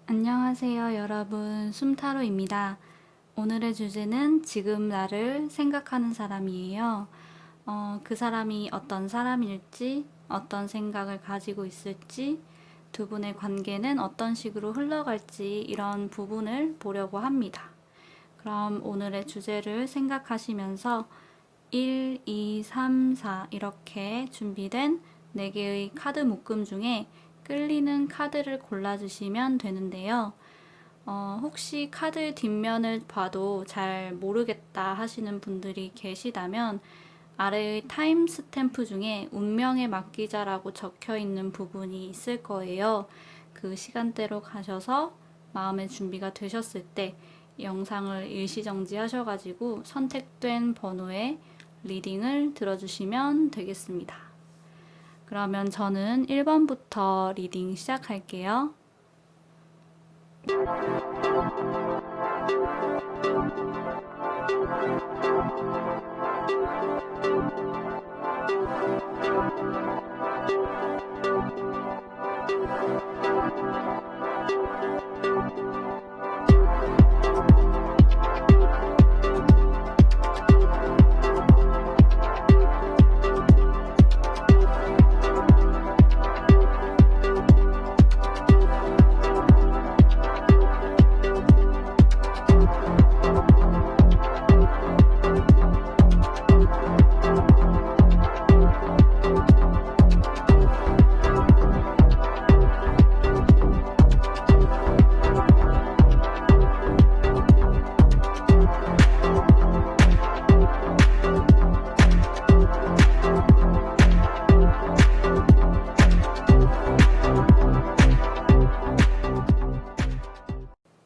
안녕하세요, 여러분. 숨타로입니다. 오늘의 주제는 지금 나를 생각하는 사람이에요. 그 사람이 어떤 사람일지, 어떤 생각을 가지고 있을지, 두 분의 관계는 어떤 식으로 흘러갈지 이런 부분을 보려고 합니다. 그럼 오늘의 주제를 생각하시면서 1, 2, 3, 4 이렇게 준비된 4개의 카드 묶음 중에 끌리는 카드를 골라주시면 되는데요. 혹시 카드 뒷면을 봐도 잘 모르겠다 하시는 분들이 계시다면 아래의 타임 스탬프 중에 운명에 맡기자라고 적혀 있는 부분이 있을 거예요. 그 시간대로 가셔서 마음의 준비가 되셨을 때 영상을 일시정지 하셔가지고 선택된 번호의 리딩을 들어주시면 되겠습니다. 그러면 저는 1번부터 리딩 시작할게요.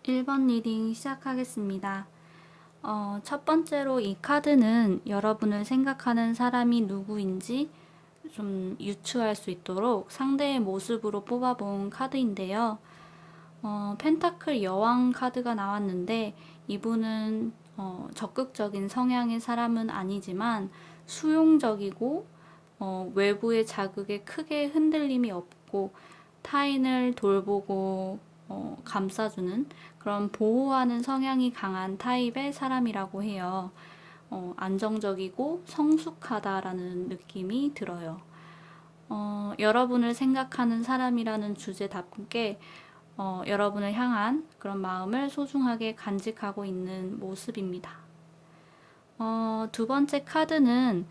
1번 리딩 시작하겠습니다. 첫 번째로 이 카드는 여러분을 생각하는 사람이 누구인지 좀 유추할 수 있도록 상대의 모습으로 뽑아본 카드인데요. 펜타클 여왕 카드가 나왔는데 이분은 적극적인 성향의 사람은 아니지만 수용적이고 외부의 자극에 크게 흔들림이 없고 타인을 돌보고 감싸주는 그런 보호하는 성향이 강한 타입의 사람이라고 해요. 안정적이고 성숙하다라는 느낌이 들어요. 여러분을 생각하는 사람이라는 주제답게 여러분을 향한 그런 마음을 소중하게 간직하고 있는 모습입니다. 두 번째 카드는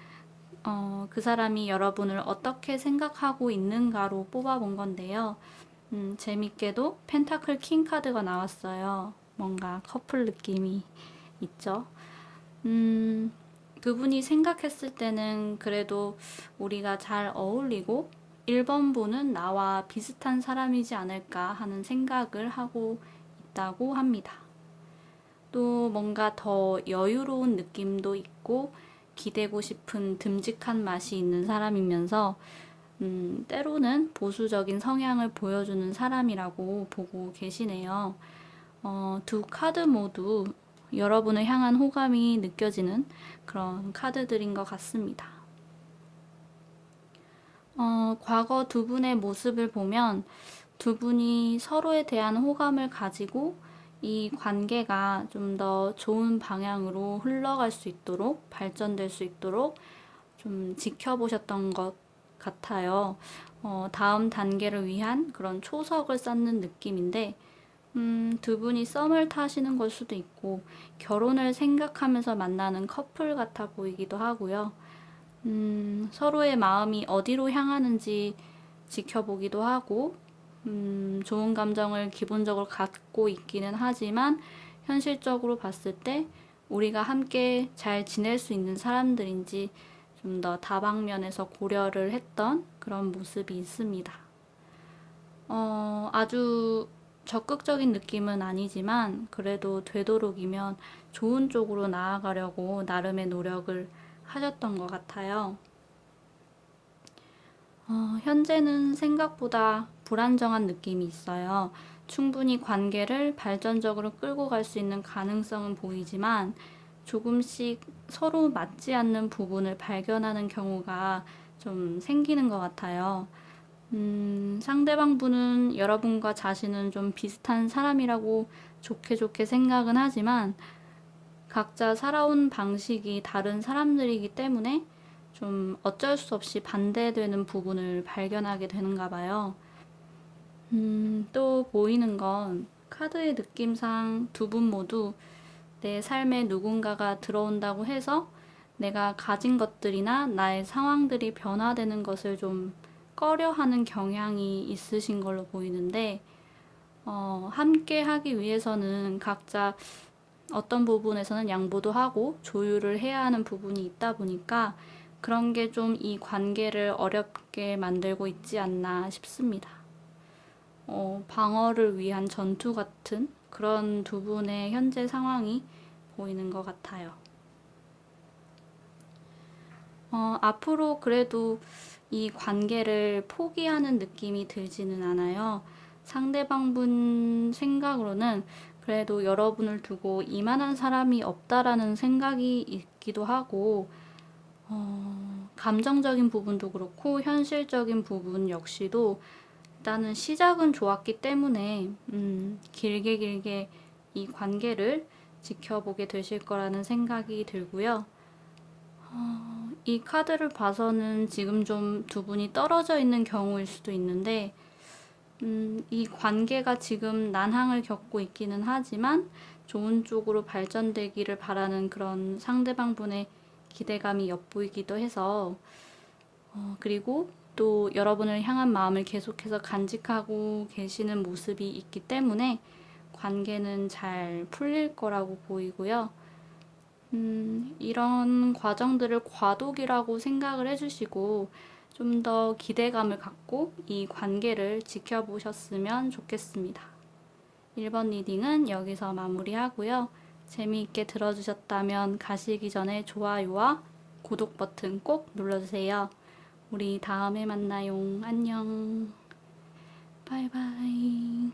그 사람이 여러분을 어떻게 생각하고 있는가로 뽑아본 건데요. 재밌게도 펜타클 킹 카드가 나왔어요. 뭔가 커플 느낌이 있죠. 그분이 생각했을 때는 그래도 우리가 잘 어울리고 1번분은 나와 비슷한 사람이지 않을까 하는 생각을 하고 있다고 합니다. 또 뭔가 더 여유로운 느낌도 있고 기대고 싶은 듬직한 맛이 있는 사람이면서 때로는 보수적인 성향을 보여주는 사람이라고 보고 계시네요. 두 카드 모두 여러분을 향한 호감이 느껴지는 그런 카드들인 것 같습니다. 과거 두 분의 모습을 보면 두 분이 서로에 대한 호감을 가지고 이 관계가 좀 더 좋은 방향으로 흘러갈 수 있도록 발전될 수 있도록 좀 지켜보셨던 것 같아요. 다음 단계를 위한 그런 초석을 쌓는 느낌인데 두 분이 썸을 타시는 걸 수도 있고 결혼을 생각하면서 만나는 커플 같아 보이기도 하고요. 서로의 마음이 어디로 향하는지 지켜보기도 하고 좋은 감정을 기본적으로 갖고 있기는 하지만 현실적으로 봤을 때 우리가 함께 잘 지낼 수 있는 사람들인지 좀 더 다방면에서 고려를 했던 그런 모습이 있습니다. 아주 적극적인 느낌은 아니지만 그래도 되도록이면 좋은 쪽으로 나아가려고 나름의 노력을 하셨던 것 같아요. 현재는 생각보다 불안정한 느낌이 있어요. 충분히 관계를 발전적으로 끌고 갈 수 있는 가능성은 보이지만 조금씩 서로 맞지 않는 부분을 발견하는 경우가 좀 생기는 것 같아요. 상대방 분은 여러분과 자신은 좀 비슷한 사람이라고 좋게 좋게 생각은 하지만 각자 살아온 방식이 다른 사람들이기 때문에 좀 어쩔 수 없이 반대되는 부분을 발견하게 되는가 봐요. 또 보이는 건 카드의 느낌상 두 분 모두 내 삶에 누군가가 들어온다고 해서 내가 가진 것들이나 나의 상황들이 변화되는 것을 좀 꺼려하는 경향이 있으신 걸로 보이는데, 함께 하기 위해서는 각자 어떤 부분에서는 양보도 하고 조율을 해야 하는 부분이 있다 보니까 그런 게 좀 이 관계를 어렵게 만들고 있지 않나 싶습니다. 방어를 위한 전투 같은 그런 두 분의 현재 상황이 보이는 것 같아요. 앞으로 그래도 이 관계를 포기하는 느낌이 들지는 않아요. 상대방 분 생각으로는 그래도 여러분을 두고 이만한 사람이 없다라는 생각이 있기도 하고, 감정적인 부분도 그렇고 현실적인 부분 역시도 일단은 시작은 좋았기 때문에 길게 길게 이 관계를 지켜보게 되실 거라는 생각이 들고요. 이 카드를 봐서는 지금 좀 두 분이 떨어져 있는 경우일 수도 있는데, 이 관계가 지금 난항을 겪고 있기는 하지만 좋은 쪽으로 발전되기를 바라는 그런 상대방 분의 기대감이 엿보이기도 해서, 그리고 또 여러분을 향한 마음을 계속해서 간직하고 계시는 모습이 있기 때문에 관계는 잘 풀릴 거라고 보이고요. 이런 과정들을 과도기라고 생각을 해주시고 좀 더 기대감을 갖고 이 관계를 지켜보셨으면 좋겠습니다. 1번 리딩은 여기서 마무리하고요. 재미있게 들어주셨다면 가시기 전에 좋아요와 구독 버튼 꼭 눌러주세요. 우리 다음에 만나요. 안녕. 바이바이.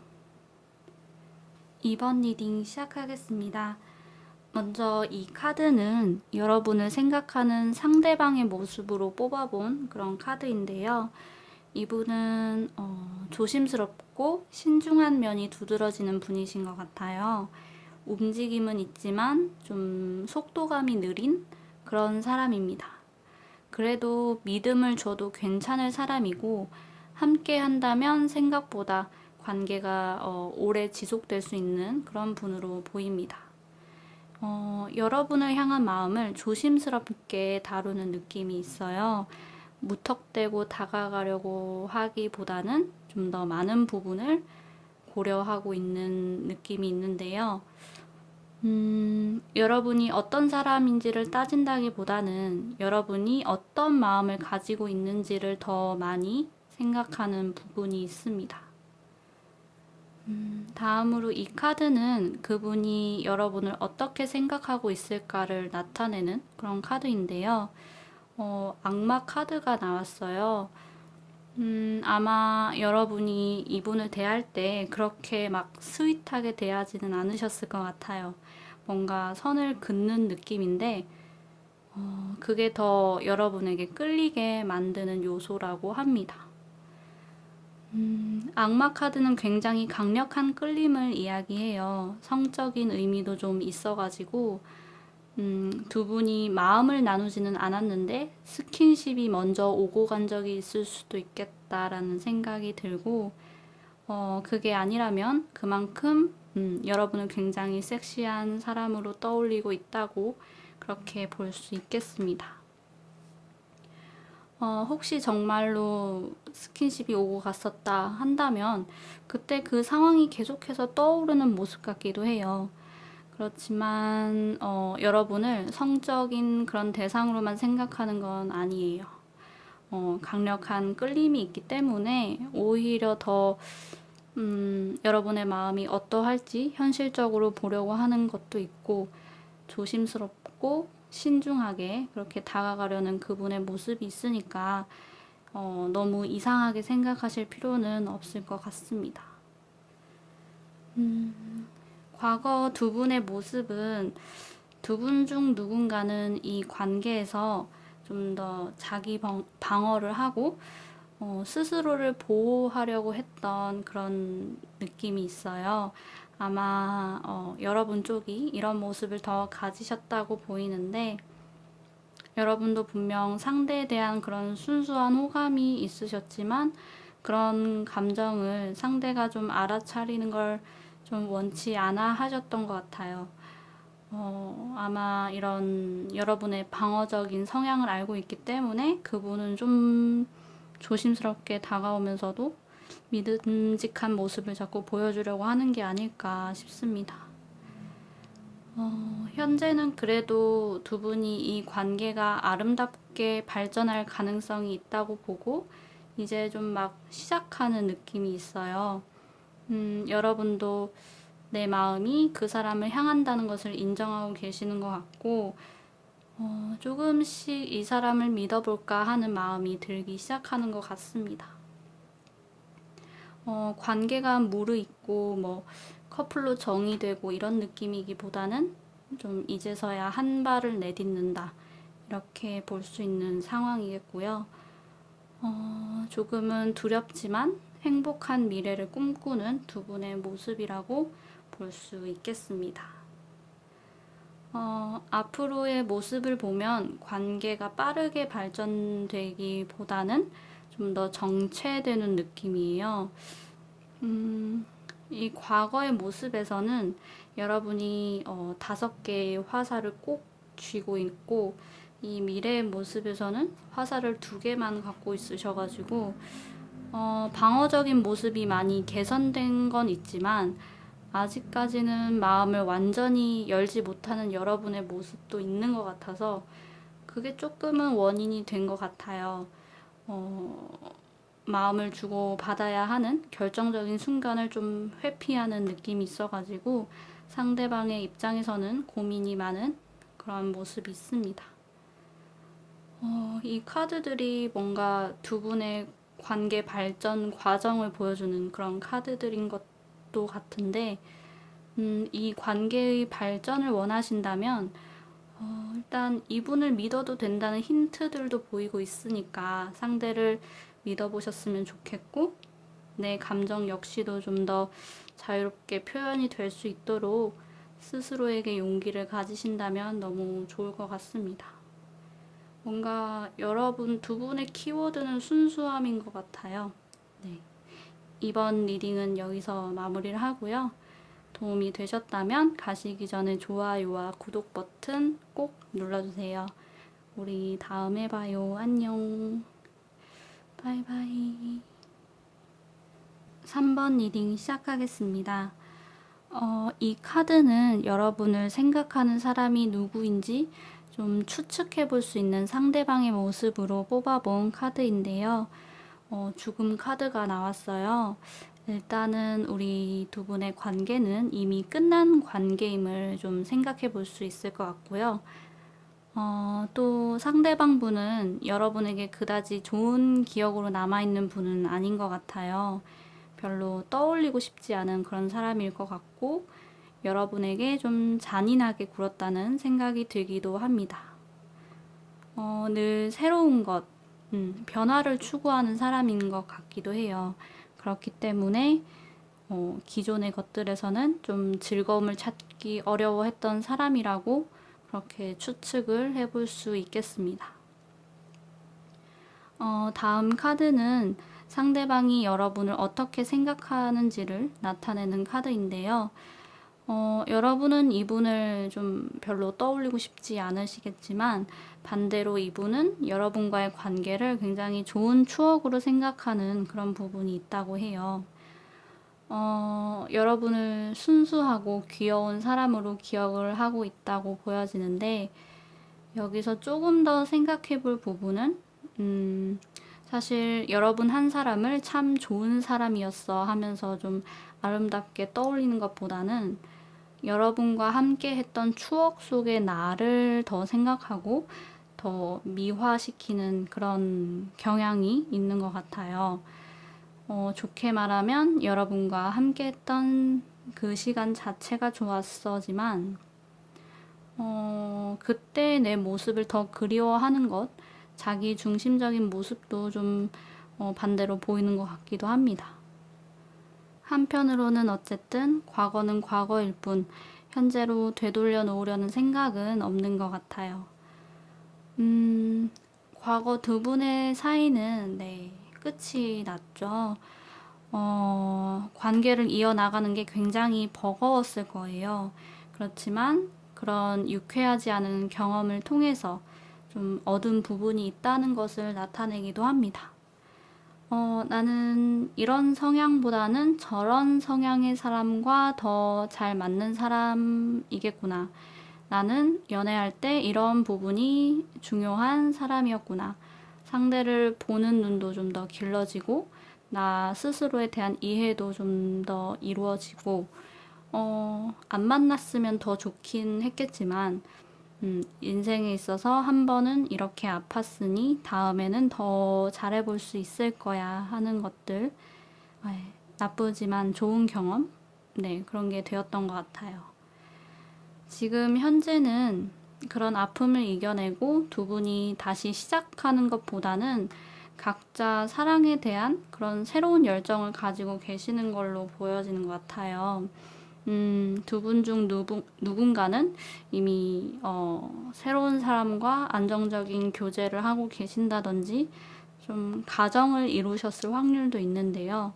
2번 리딩 시작하겠습니다. 먼저 이 카드는 여러분을 생각하는 상대방의 모습으로 뽑아본 그런 카드인데요. 이분은 조심스럽고 신중한 면이 두드러지는 분이신 것 같아요. 움직임은 있지만 좀 속도감이 느린 그런 사람입니다. 그래도 믿음을 줘도 괜찮을 사람이고 함께 한다면 생각보다 관계가 오래 지속될 수 있는 그런 분으로 보입니다. 여러분을 향한 마음을 조심스럽게 다루는 느낌이 있어요. 무턱대고 다가가려고 하기보다는 좀 더 많은 부분을 고려하고 있는 느낌이 있는데요. 여러분이 어떤 사람인지를 따진다기보다는 여러분이 어떤 마음을 가지고 있는지를 더 많이 생각하는 부분이 있습니다. 다음으로 이 카드는 그분이 여러분을 어떻게 생각하고 있을까를 나타내는 그런 카드인데요. 악마 카드가 나왔어요. 아마 여러분이 이분을 대할 때 그렇게 막 스윗하게 대하지는 않으셨을 것 같아요. 뭔가 선을 긋는 느낌인데, 그게 더 여러분에게 끌리게 만드는 요소라고 합니다. 악마 카드는 굉장히 강력한 끌림을 이야기해요. 성적인 의미도 좀 있어가지고, 두 분이 마음을 나누지는 않았는데 스킨십이 먼저 오고 간 적이 있을 수도 있겠다라는 생각이 들고, 그게 아니라면 그만큼 여러분은 굉장히 섹시한 사람으로 떠올리고 있다고 그렇게 볼 수 있겠습니다. 혹시 정말로 스킨십이 오고 갔었다 한다면 그때 그 상황이 계속해서 떠오르는 모습 같기도 해요. 그렇지만 여러분을 성적인 그런 대상으로만 생각하는 건 아니에요. 강력한 끌림이 있기 때문에 오히려 더 여러분의 마음이 어떠할지 현실적으로 보려고 하는 것도 있고, 조심스럽고 신중하게 그렇게 다가가려는 그분의 모습이 있으니까 너무 이상하게 생각하실 필요는 없을 것 같습니다. 과거 두 분의 모습은 두 분 중 누군가는 이 관계에서 좀 더 자기 방어를 하고 스스로를 보호하려고 했던 그런 느낌이 있어요. 아마 여러분 쪽이 이런 모습을 더 가지셨다고 보이는데, 여러분도 분명 상대에 대한 그런 순수한 호감이 있으셨지만 그런 감정을 상대가 좀 알아차리는 걸 좀 원치 않아 하셨던 것 같아요. 아마 이런 여러분의 방어적인 성향을 알고 있기 때문에 그분은 좀 조심스럽게 다가오면서도 믿음직한 모습을 자꾸 보여주려고 하는 게 아닐까 싶습니다. 현재는 그래도 두 분이 이 관계가 아름답게 발전할 가능성이 있다고 보고 이제 좀 막 시작하는 느낌이 있어요. 여러분도 내 마음이 그 사람을 향한다는 것을 인정하고 계시는 것 같고, 조금씩 이 사람을 믿어볼까 하는 마음이 들기 시작하는 것 같습니다. 관계가 무르익고 뭐 커플로 정의되고 이런 느낌이기보다는 좀 이제서야 한 발을 내딛는다, 이렇게 볼 수 있는 상황이겠고요. 조금은 두렵지만 행복한 미래를 꿈꾸는 두 분의 모습이라고 볼 수 있겠습니다. 앞으로의 모습을 보면 관계가 빠르게 발전되기보다는 좀 더 정체되는 느낌이에요. 이 과거의 모습에서는 여러분이 5개의 화살을 꼭 쥐고 있고, 이 미래의 모습에서는 화살을 2개만 갖고 있으셔가지고 방어적인 모습이 많이 개선된 건 있지만 아직까지는 마음을 완전히 열지 못하는 여러분의 모습도 있는 것 같아서 그게 조금은 원인이 된 것 같아요. 마음을 주고 받아야 하는 결정적인 순간을 좀 회피하는 느낌이 있어가지고 상대방의 입장에서는 고민이 많은 그런 모습이 있습니다. 이 카드들이 뭔가 두 분의 관계 발전 과정을 보여주는 그런 카드들인 것도 같은데, 이 관계의 발전을 원하신다면 일단 이분을 믿어도 된다는 힌트들도 보이고 있으니까 상대를 믿어보셨으면 좋겠고, 내 감정 역시도 좀 더 자유롭게 표현이 될 수 있도록 스스로에게 용기를 가지신다면 너무 좋을 것 같습니다. 뭔가 여러분 두 분의 키워드는 순수함인 것 같아요. 네. 이번 리딩은 여기서 마무리를 하고요. 도움이 되셨다면 가시기 전에 좋아요와 구독 버튼 꼭 눌러주세요. 우리 다음에 봐요. 안녕. 바이바이. 3번 리딩 시작하겠습니다. 이 카드는 여러분을 생각하는 사람이 누구인지 좀 추측해 볼 수 있는 상대방의 모습으로 뽑아본 카드인데요. 죽음 카드가 나왔어요. 일단은 우리 두 분의 관계는 이미 끝난 관계임을 좀 생각해 볼 수 있을 것 같고요. 또 상대방 분은 여러분에게 그다지 좋은 기억으로 남아있는 분은 아닌 것 같아요. 별로 떠올리고 싶지 않은 그런 사람일 것 같고, 여러분에게 좀 잔인하게 굴었다는 생각이 들기도 합니다. 늘 새로운 것, 변화를 추구하는 사람인 것 같기도 해요. 그렇기 때문에 기존의 것들에서는 좀 즐거움을 찾기 어려워했던 사람이라고 그렇게 추측을 해볼 수 있겠습니다. 다음 카드는 상대방이 여러분을 어떻게 생각하는지를 나타내는 카드인데요. 여러분은 이분을 좀 별로 떠올리고 싶지 않으시겠지만 반대로 이분은 여러분과의 관계를 굉장히 좋은 추억으로 생각하는 그런 부분이 있다고 해요. 여러분을 순수하고 귀여운 사람으로 기억을 하고 있다고 보여지는데, 여기서 조금 더 생각해 볼 부분은 사실 여러분 한 사람을 참 좋은 사람이었어 하면서 좀 아름답게 떠올리는 것보다는 여러분과 함께 했던 추억 속의 나를 더 생각하고 더 미화시키는 그런 경향이 있는 것 같아요. 좋게 말하면 여러분과 함께 했던 그 시간 자체가 좋았어지만, 그때 내 모습을 더 그리워하는 것, 자기 중심적인 모습도 좀 반대로 보이는 것 같기도 합니다. 한편으로는 어쨌든 과거는 과거일 뿐 현재로 되돌려 놓으려는 생각은 없는 것 같아요. 과거 두 분의 사이는 끝이 났죠. 관계를 이어나가는 게 굉장히 버거웠을 거예요. 그렇지만 그런 유쾌하지 않은 경험을 통해서 좀 얻은 부분이 있다는 것을 나타내기도 합니다. 나는 이런 성향보다는 저런 성향의 사람과 더 잘 맞는 사람이겠구나. 나는 연애할 때 이런 부분이 중요한 사람이었구나. 상대를 보는 눈도 좀 더 길러지고, 나 스스로에 대한 이해도 좀 더 이루어지고, 안 만났으면 더 좋긴 했겠지만, 인생에 있어서 한 번은 이렇게 아팠으니 다음에는 더 잘해볼 수 있을 거야 하는 것들, 나쁘지만 좋은 경험? 그런 게 되었던 것 같아요. 지금 현재는 그런 아픔을 이겨내고 두 분이 다시 시작하는 것보다는 각자 사랑에 대한 그런 새로운 열정을 가지고 계시는 걸로 보여지는 것 같아요. 두 분 중 누군가는 이미 새로운 사람과 안정적인 교제를 하고 계신다든지 좀 가정을 이루셨을 확률도 있는데요.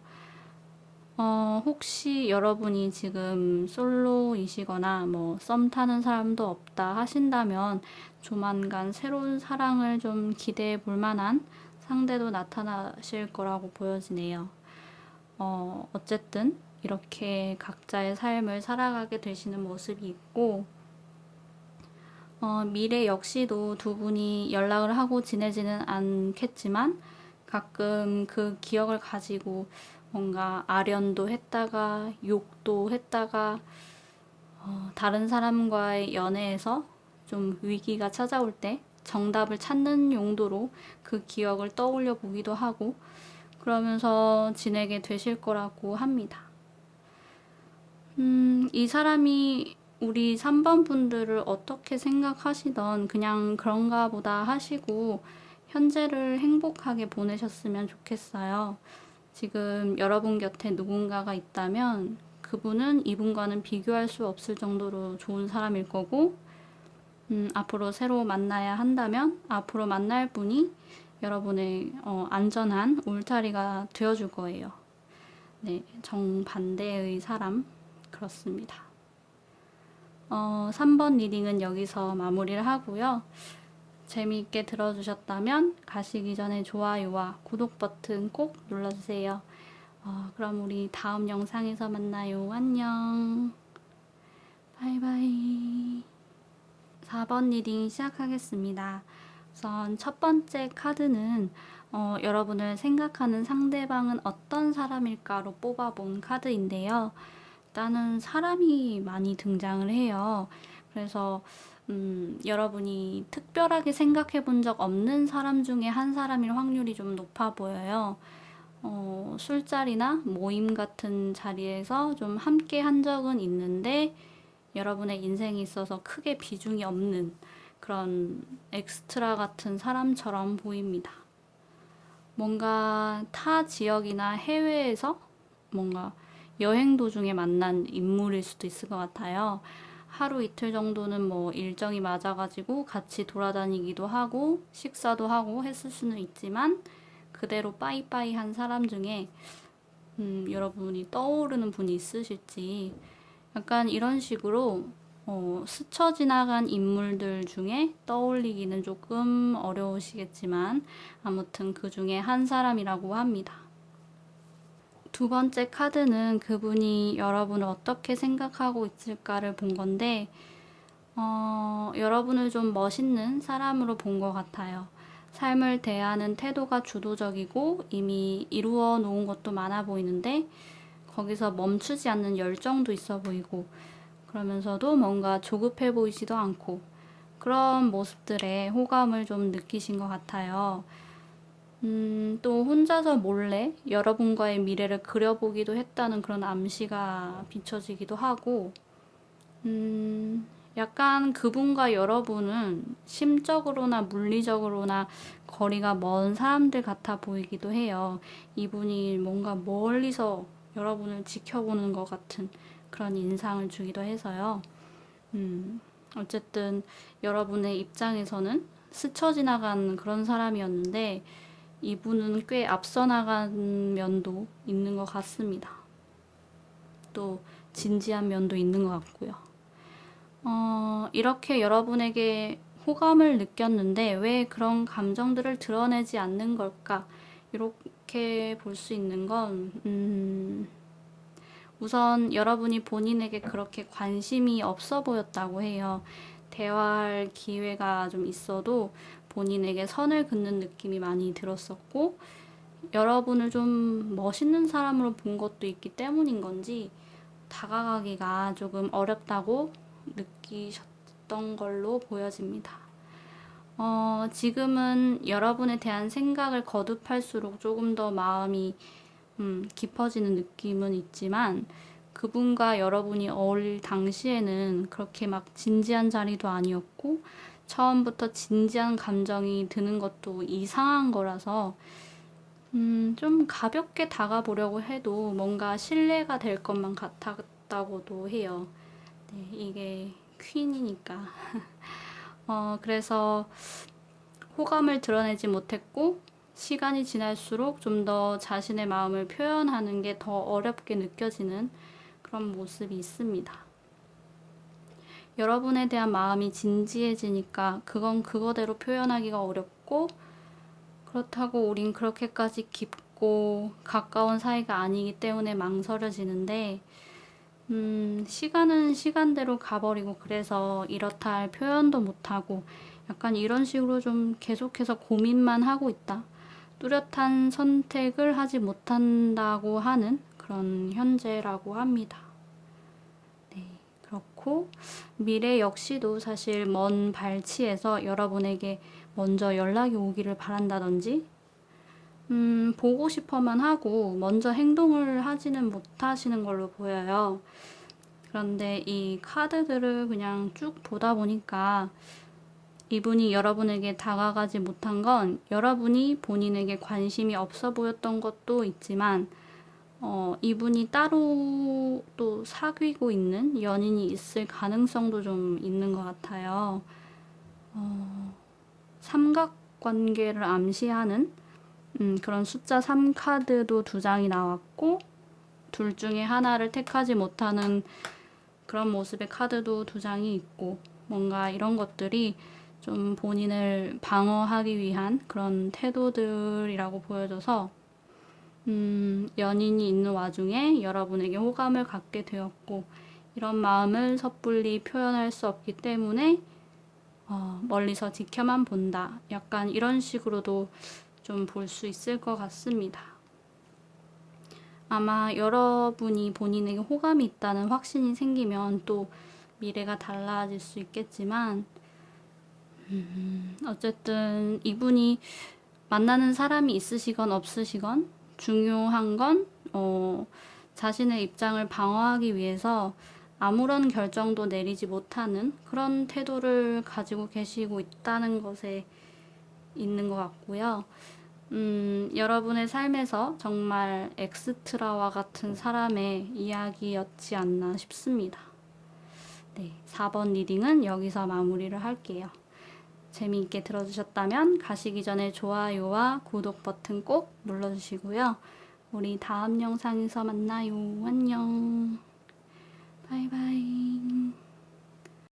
혹시 여러분이 지금 솔로이시거나 썸 타는 사람도 없다 하신다면 조만간 새로운 사랑을 좀 기대해 볼 만한 상대도 나타나실 거라고 보여지네요. 어쨌든 이렇게 각자의 삶을 살아가게 되시는 모습이 있고, 미래 역시도 두 분이 연락을 하고 지내지는 않겠지만 가끔 그 기억을 가지고 뭔가 아련도 했다가 욕도 했다가 다른 사람과의 연애에서 좀 위기가 찾아올 때 정답을 찾는 용도로 그 기억을 떠올려 보기도 하고 그러면서 지내게 되실 거라고 합니다. 이 사람이 우리 3번 분들을 어떻게 생각하시던 그냥 그런가 보다 하시고 현재를 행복하게 보내셨으면 좋겠어요. 지금 여러분 곁에 누군가가 있다면 그분은 이분과는 비교할 수 없을 정도로 좋은 사람일 거고, 앞으로 새로 만나야 한다면 앞으로 만날 분이 여러분의 안전한 울타리가 되어줄 거예요. 정반대의 사람, 그렇습니다. 3번 리딩은 여기서 마무리를 하고요. 재미있게 들어주셨다면 가시기 전에 좋아요와 구독 버튼 꼭 눌러주세요. 그럼 우리 다음 영상에서 만나요. 안녕. 바이바이. 4번 리딩 시작하겠습니다. 우선 첫 번째 카드는 여러분을 생각하는 상대방은 어떤 사람일까로 뽑아본 카드인데요. 일단은 사람이 많이 등장을 해요. 그래서 여러분이 특별하게 생각해 본 적 없는 사람 중에 한 사람일 확률이 좀 높아 보여요. 술자리나 모임 같은 자리에서 좀 함께 한 적은 있는데 여러분의 인생에 있어서 크게 비중이 없는 그런 엑스트라 같은 사람처럼 보입니다. 뭔가 타 지역이나 해외에서 뭔가 여행 도중에 만난 인물일 수도 있을 것 같아요. 하루 이틀 정도는 일정이 맞아가지고 같이 돌아다니기도 하고 식사도 하고 했을 수는 있지만 그대로 빠이빠이 한 사람 중에 여러분이 떠오르는 분이 있으실지 약간 이런 식으로 스쳐 지나간 인물들 중에 떠올리기는 조금 어려우시겠지만 아무튼 그 중에 한 사람이라고 합니다. 두 번째 카드는 그분이 여러분을 어떻게 생각하고 있을까를 본 건데 여러분을 좀 멋있는 사람으로 본 것 같아요. 삶을 대하는 태도가 주도적이고 이미 이루어 놓은 것도 많아 보이는데 거기서 멈추지 않는 열정도 있어 보이고 그러면서도 뭔가 조급해 보이지도 않고 그런 모습들에 호감을 좀 느끼신 것 같아요. 또 혼자서 몰래 여러분과의 미래를 그려보기도 했다는 그런 암시가 비춰지기도 하고, 약간 그분과 여러분은 심적으로나 물리적으로나 거리가 먼 사람들 같아 보이기도 해요. 이분이 뭔가 멀리서 여러분을 지켜보는 것 같은 그런 인상을 주기도 해서요. 어쨌든 여러분의 입장에서는 스쳐 지나간 그런 사람이었는데 이분은 꽤 앞서 나간 면도 있는 것 같습니다. 또 진지한 면도 있는 것 같고요. 이렇게 여러분에게 호감을 느꼈는데 왜 그런 감정들을 드러내지 않는 걸까? 이렇게 볼 수 있는 건, 우선 여러분이 본인에게 그렇게 관심이 없어 보였다고 해요. 대화할 기회가 좀 있어도 본인에게 선을 긋는 느낌이 많이 들었었고, 여러분을 좀 멋있는 사람으로 본 것도 있기 때문인 건지, 다가가기가 조금 어렵다고 느끼셨던 걸로 보여집니다. 지금은 여러분에 대한 생각을 거듭할수록 조금 더 마음이 깊어지는 느낌은 있지만 그분과 여러분이 어울릴 당시에는 그렇게 막 진지한 자리도 아니었고 처음부터 진지한 감정이 드는 것도 이상한 거라서 좀 가볍게 다가보려고 해도 뭔가 신뢰가 될 것만 같았다고도 해요. 네, 이게 퀸이니까. 그래서 호감을 드러내지 못했고 시간이 지날수록 좀 더 자신의 마음을 표현하는 게 더 어렵게 느껴지는 그런 모습이 있습니다. 여러분에 대한 마음이 진지해지니까 그건 그거대로 표현하기가 어렵고 그렇다고 우린 그렇게까지 깊고 가까운 사이가 아니기 때문에 망설여지는데 시간은 시간대로 가버리고 그래서 이렇다 할 표현도 못하고 약간 이런 식으로 좀 계속해서 고민만 하고 있다. 뚜렷한 선택을 하지 못한다고 하는 그런 현재라고 합니다. 네, 그렇고 미래 역시도 사실 먼 발치에서 여러분에게 먼저 연락이 오기를 바란다든지 보고 싶어만 하고 먼저 행동을 하지는 못하시는 걸로 보여요. 그런데 이 카드들을 그냥 쭉 보다 보니까 이분이 여러분에게 다가가지 못한 건 여러분이 본인에게 관심이 없어 보였던 것도 있지만 이분이 따로 또 사귀고 있는 연인이 있을 가능성도 좀 있는 것 같아요. 삼각관계를 암시하는 그런 숫자 3 카드도 2장이 나왔고 둘 중에 하나를 택하지 못하는 그런 모습의 카드도 2장이 있고 뭔가 이런 것들이 좀 본인을 방어하기 위한 그런 태도들이라고 보여져서 연인이 있는 와중에 여러분에게 호감을 갖게 되었고 이런 마음을 섣불리 표현할 수 없기 때문에 멀리서 지켜만 본다. 약간 이런 식으로도 좀 볼 수 있을 것 같습니다. 아마 여러분이 본인에게 호감이 있다는 확신이 생기면 또 미래가 달라질 수 있겠지만 어쨌든 이분이 만나는 사람이 있으시건 없으시건 중요한 건 자신의 입장을 방어하기 위해서 아무런 결정도 내리지 못하는 그런 태도를 가지고 계시고 있다는 것에 있는 것 같고요. 여러분의 삶에서 정말 엑스트라와 같은 사람의 이야기였지 않나 싶습니다. 네, 4번 리딩은 여기서 마무리를 할게요. 재미있게 들어주셨다면 가시기 전에 좋아요와 구독 버튼 꼭 눌러주시고요. 우리 다음 영상에서 만나요. 안녕. 바이바이.